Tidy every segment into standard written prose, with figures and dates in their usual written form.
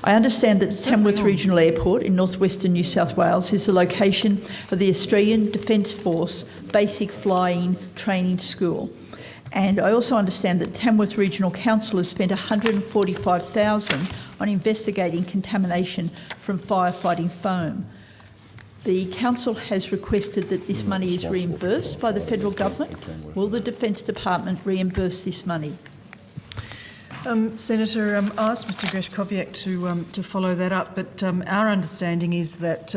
I understand that Tamworth Regional Airport in northwestern New South Wales is the location of the Australian Defence Force Basic Flying Training School. And I also understand that Tamworth Regional Council has spent $145,000 on investigating contamination from firefighting foam. The council has requested that this money is reimbursed by the federal government. Will the Defence Department reimburse this money? Senator, I asked Mr Greshkowiak to follow that up, but our understanding is that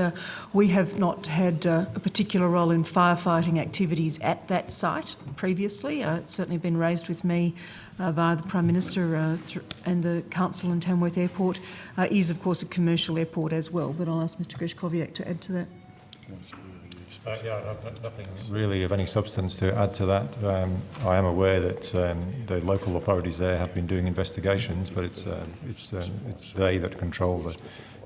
we have not had a particular role in firefighting activities at that site previously. It's certainly been raised with me via the Prime Minister and the Council in Tamworth Airport. Is, of course, a commercial airport as well, but I'll ask Mr Greshkowiak to add to that. Yeah, nothing really of any substance to add to that. I am aware that the local authorities there have been doing investigations, but it's they that control the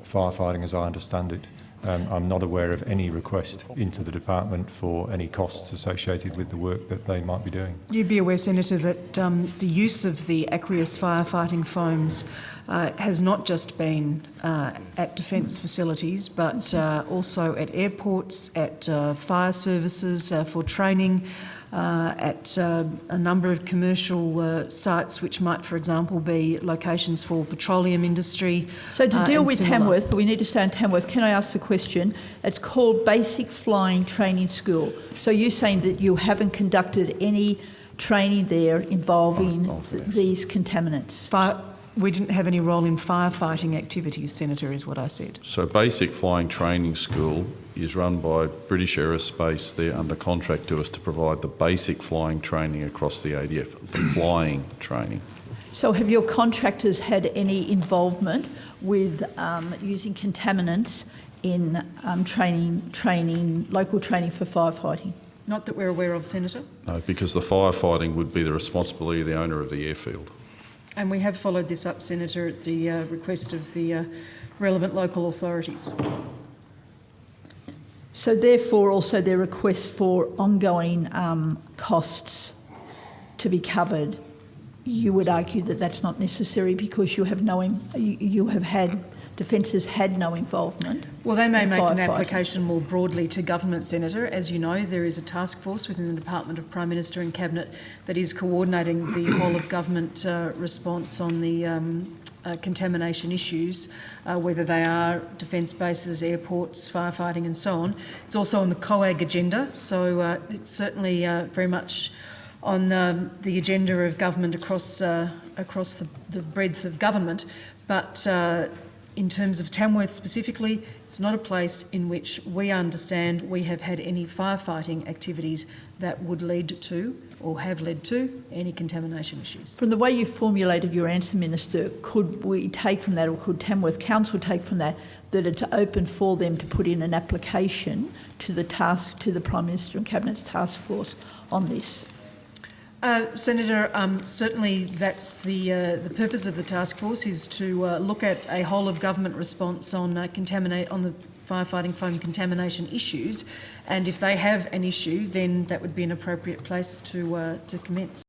firefighting, as I understand it. I'm not aware of any request into the department for any costs associated with the work that they might be doing. You'd be aware, Senator, that the use of the aqueous firefighting foams has not just been at defence facilities, but also at airports, at fire services for training, at a number of commercial sites, which might, for example, be locations for petroleum industry. So to deal with Tamworth, but we need to stay in Tamworth, can I ask the question? It's called Basic Flying Training School. So you're saying that you haven't conducted any training there involving these contaminants? We didn't have any role in firefighting activities, Senator, is what I said. So Basic Flying Training School is run by British Aerospace. They're under contract to us to provide the basic flying training across the ADF, the flying training. So have your contractors had any involvement with using contaminants in local training for firefighting? Not that we're aware of, Senator. No, because the firefighting would be the responsibility of the owner of the airfield. And we have followed this up, Senator, at the request of the relevant local authorities. So therefore also their request for ongoing costs to be covered, you would argue that that's not necessary because you have Defence has had no involvement. Well, they may make an application more broadly to government, Senator. As you know, there is a task force within the Department of Prime Minister and Cabinet that is coordinating the whole of government response on the contamination issues, whether they are defence bases, airports, firefighting and so on. It's also on the COAG agenda, so it's certainly very much on the agenda of government across the breadth of government. But in terms of Tamworth specifically, it's not a place in which we understand we have had any firefighting activities that would lead to or have led to any contamination issues. From the way you formulated your answer, Minister, could we take from that, or could Tamworth Council take from that, that it's open for them to put in an application to the Prime Minister and Cabinet's task force on this? Senator, certainly that's the purpose of the task force, is to look at a whole of government response on the firefighting foam contamination issues, and if they have an issue, then that would be an appropriate place to commence.